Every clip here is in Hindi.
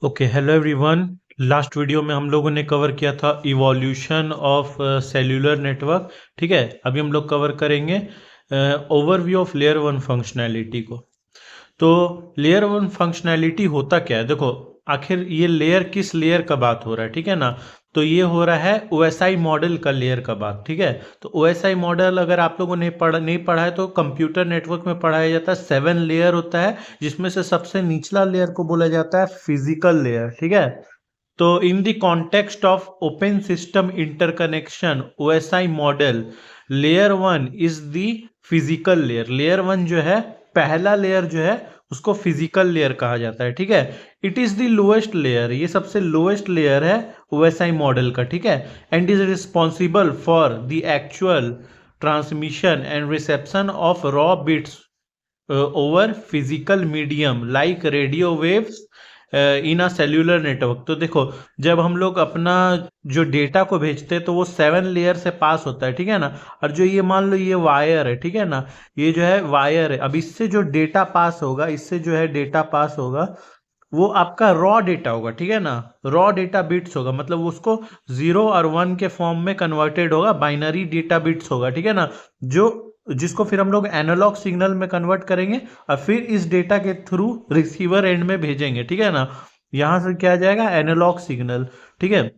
Okay, hello everyone. Last video में हम लोगों ने कवर किया था इवोल्यूशन ऑफ सेल्यूलर नेटवर्क। ठीक है, अभी हम लोग कवर करेंगे overview of layer one functionality को। तो लेयर वन फंक्शनैलिटी होता क्या है, देखो आखिर ये लेयर किस लेयर का बात हो रहा है, ठीक है ना। तो ये हो रहा है ओएसआई मॉडल का लेयर का बात, ठीक है। तो ओएसआई मॉडल अगर आप लोगों ने नहीं पढ़ा है तो कंप्यूटर नेटवर्क में पढ़ाया जाता है। 7 लेयर होता है, जिसमें से सबसे निचला लेयर को बोला जाता है फिजिकल लेयर, ठीक है। तो in the context of open system interconnection OSI model, layer one is the physical layer. Layer one जो है, पहला लेयर जो है, उसको फिजिकल लेयर कहा जाता है, ठीक है। It is the lowest layer, ये सबसे लोएस्ट लेयर है ओएसआई मॉडल का, ठीक है। And is responsible for the actual transmission and reception of raw bits over physical medium like radio waves in a cellular network. तो देखो, जब हम लोग अपना जो डेटा को भेजते हैं तो वो 7 लेयर से पास होता है, ठीक है ना। और जो ये मान लो ये वायर है, ठीक है ना, ये जो है वायर है। अब इससे जो डेटा पास होगा, इससे जो है डेटा पास होगा, वो आपका रॉ डेटा होगा, ठीक है ना। रॉ डेटा बिट्स होगा, मतलब उसको 0 और 1 के फॉर्म में कन्वर्टेड होगा, बाइनरी डेटा बिट्स होगा, ठीक है ना। जो जिसको फिर हम लोग एनालॉग सिग्नल में कन्वर्ट करेंगे और फिर इस डेटा के थ्रू रिसीवर एंड में भेजेंगे, ठीक है ना। यहां से क्या आ जाएगा, एनालॉग सिग्नल, ठीक है।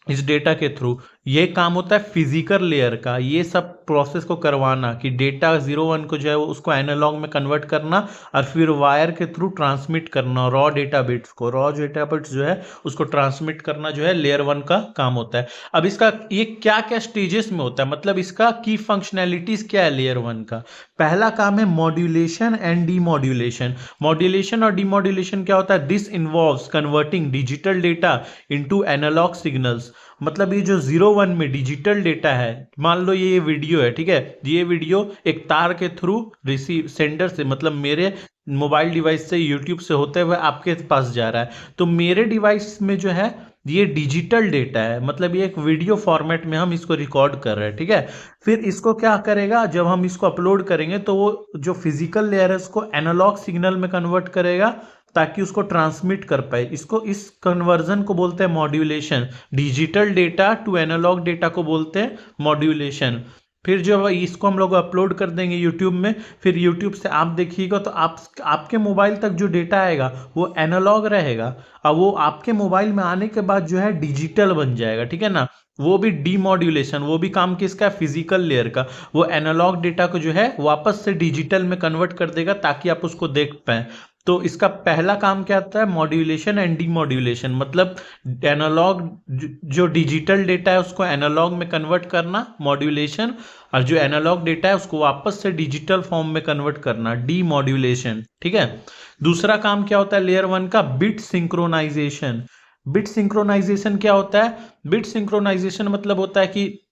इस डेटा के थ्रू ये काम होता है फिजिकल लेयर का, ये सब प्रोसेस को करवाना कि डेटा 0 1 को जो है उसको एनालॉग में कन्वर्ट करना और फिर वायर के थ्रू ट्रांसमिट करना रॉ डेटा बिट्स को। रॉ डेटा बिट्स जो है उसको ट्रांसमिट करना जो है लेयर वन का काम होता है। अब इसका ये क्या क्या स्टेजेस में होता है, मतलब इसका की फंक्शनैलिटीज क्या है लेयर वन का। पहला काम है मॉड्यूलेशन एंड डीमॉड्यूलेशन। मॉड्यूलेशन और डीमॉड्यूलेशन क्या होता है, this involves converting digital data into analog signals. मतलब ये जो 0 1 में डिजिटल डेटा है, मान लो ये वीडियो है, ठीक है। ये वीडियो एक तार के थ्रू रिसीव सेंडर से, मतलब मेरे मोबाइल डिवाइस से यूट्यूब से होते हुए आपके पास जा रहा है। तो मेरे डिवाइस में जो है ये डिजिटल डेटा है, मतलब ये एक वीडियो फॉर्मेट में हम इसको रिकॉर्ड कर रहे हैं, ठीक है। फिर इसको क्या करेगा, जब हम इसको अपलोड करेंगे तो वो जो फिजिकल लेयर है उसको एनालॉग सिग्नल में कन्वर्ट करेगा ताकि उसको ट्रांसमिट कर पाए। इसको, इस कन्वर्जन को बोलते हैं modulation. Digital data to analog data को बोलते हैं मॉड्यूलेशन। फिर जो इसको हम लोग अपलोड कर देंगे यूट्यूब में, फिर यूट्यूब से आप देखिएगा तो आपके मोबाइल तक जो डेटा आएगा वो एनालॉग रहेगा, और वो आपके मोबाइल में आने के बाद जो है डिजिटल बन जाएगा, ठीक है ना। वो भी डीमॉड्यूलेशन, वो भी काम किसका, फिजिकल लेयर का। वो एनालॉग डेटा को जो है वापस से डिजिटल में कन्वर्ट कर देगा ताकि आप उसको देख पाए। तो इसका पहला काम क्या आता है, मॉड्यूलेशन एंड डीमॉड्यूलेशन, मतलब एनालॉग जो डिजिटल डेटा है उसको एनालॉग में कन्वर्ट करना, मॉड्यूलेशन। और जो एनालॉग डेटा है उसको वापस से डिजिटल फॉर्म में कन्वर्ट करना, डीमॉड्यूलेशन, ठीक है। दूसरा काम क्या होता है लेयर वन का, बिट सिंक्रोनाइजेशन। बिट सिंक्रोनाइजेशन क्या होता है, बिट सिंक्रोनाइजेशन मतलब होता है कि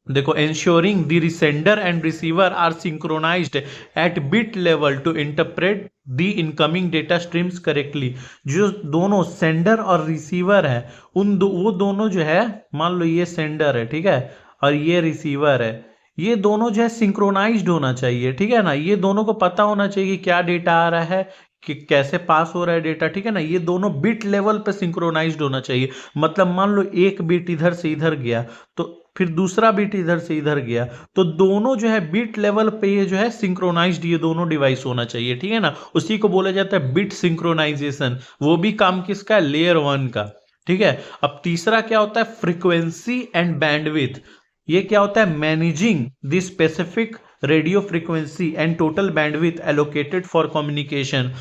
देखो, ensuring the sender and receiver are synchronized at bit level to interpret the incoming data streams correctly। जो दोनों सेंडर और रिसीवर है वो दोनों जो है, मान लो ये सेंडर है, ठीक है, और ये रिसीवर है, ये दोनों जो है सिंक्रोनाइज्ड होना चाहिए, ठीक है ना। ये दोनों को पता होना चाहिए कि क्या डेटा आ रहा है, कि कैसे पास हो रहा है डेटा, ठीक है ना। ये दोनों बिट लेवल पे सिंक्रोनाइज्ड होना चाहिए। मतलब मान लो एक बिट इधर से इधर गया तो फिर दूसरा बिट इधर से इधर गया, तो दोनों जो है बिट लेवल पे ये जो है सिंक्रोनाइज्ड, ये दोनों डिवाइस होना चाहिए, ठीक है ना। उसी को बोला जाता है बिट सिंक्रोनाइजेशन। वो भी काम किसका है, लेयर वन का, ठीक है। अब तीसरा क्या होता है, फ्रीक्वेंसी एंड बैंडविड्थ। ये क्या होता है, managing the specific radio frequency and total bandwidth allocated for communication.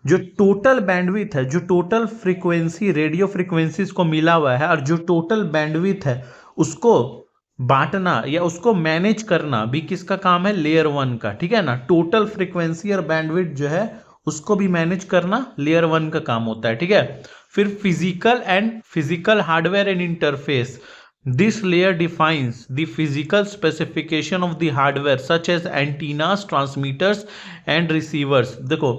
जो टोटल बैंडविड्थ है, जो टोटल फ्रीक्वेंसी रेडियो फ्रीक्वेंसीज को मिला हुआ है, और जो टोटल बैंडविड्थ है उसको बांटना या उसको मैनेज करना भी किसका काम है, लेयर वन का, ठीक है ना। टोटल फ्रीक्वेंसी और बैंडविड्थ जो है उसको भी मैनेज करना लेयर वन का काम होता है, ठीक है। फिर physical hardware and interface. This layer defines the physical specification of the hardware such as antennas, transmitters and receivers। देखो,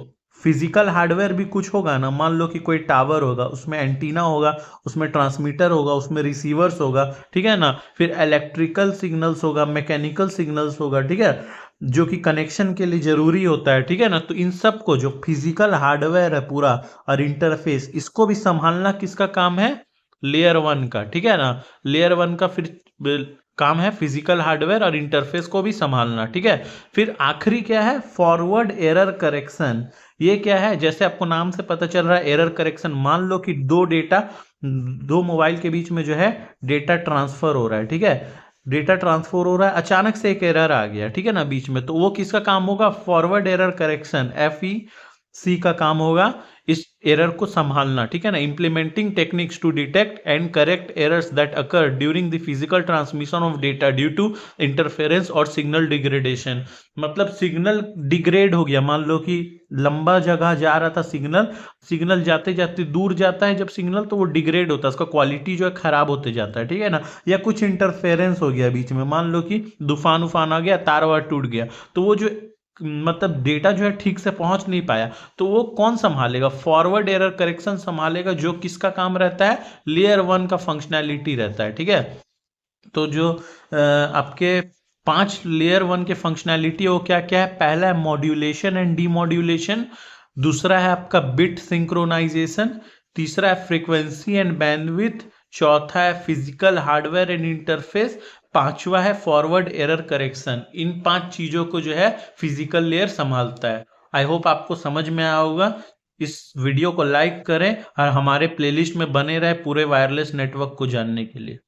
फिजिकल हार्डवेयर भी कुछ होगा ना, मान लो कि कोई टावर होगा, उसमें एंटीना होगा, उसमें ट्रांसमीटर होगा, उसमें रिसीवर्स होगा, ठीक है ना। फिर इलेक्ट्रिकल सिग्नल्स होगा, मैकेनिकल सिग्नल्स होगा, ठीक है। जो कि कनेक्शन के लिए जरूरी होता है, ठीक है ना। तो इन सब को जो फिजिकल हार्डवेयर है पूरा और इंटरफेस, इसको भी संभालना किसका काम है? लेयर वन का, ठीक है ना। लेयर वन का फिर काम है फिजिकल हार्डवेयर और इंटरफेस को भी संभालना, ठीक है। फिर आखिरी क्या है? Forward error correction. ये क्या है? जैसे आपको नाम से पता चल रहा है एरर करेक्शन। मान लो कि दो मोबाइल के बीच में जो है डेटा ट्रांसफर हो रहा है, ठीक है। डेटा ट्रांसफर हो रहा है, अचानक से एक एरर आ गया, ठीक है ना, बीच में। तो वो किसका काम होगा? फॉरवर्ड एरर करेक्शन, FEC का काम होगा इस एरर को संभालना, ठीक है ना। Implementing techniques to detect and correct errors that occur during the physical transmission of data due to interference और सिग्नल डिग्रेडेशन। मतलब सिग्नल डिग्रेड हो गया, मान लो कि लंबा जगह जा रहा था सिग्नल जाते जाते दूर जाता है जब सिग्नल, तो वो डिग्रेड होता है, उसका क्वालिटी जो है खराब होते जाता है, ठीक है ना। या कुछ इंटरफेरेंस हो गया बीच में, मान लो कि तूफान उफान आ गया, तार वार टूट गया, तो वो जो मतलब डेटा जो है ठीक से पहुंच नहीं पाया, तो वो कौन संभालेगा? फॉरवर्ड एरर करेक्शन संभालेगा, जो किसका काम रहता है? लेयर वन का फंक्शनैलिटी रहता है, ठीक है। तो जो आपके 5 लेयर वन के फंक्शनैलिटी वो क्या क्या है? पहला है मॉड्यूलेशन एंड डीमॉड्यूलेशन, दूसरा है आपका बिट सिंक्रोनाइजेशन, तीसरा है फ्रीक्वेंसी एंड बैंडविड्थ, चौथा है फिजिकल हार्डवेयर एंड इंटरफेस, पांचवा है फॉरवर्ड एरर करेक्शन। इन 5 चीजों को जो है फिजिकल लेयर संभालता है। आई होप आपको समझ में आया होगा। इस वीडियो को लाइक करें और हमारे प्लेलिस्ट में बने रहे पूरे वायरलेस नेटवर्क को जानने के लिए।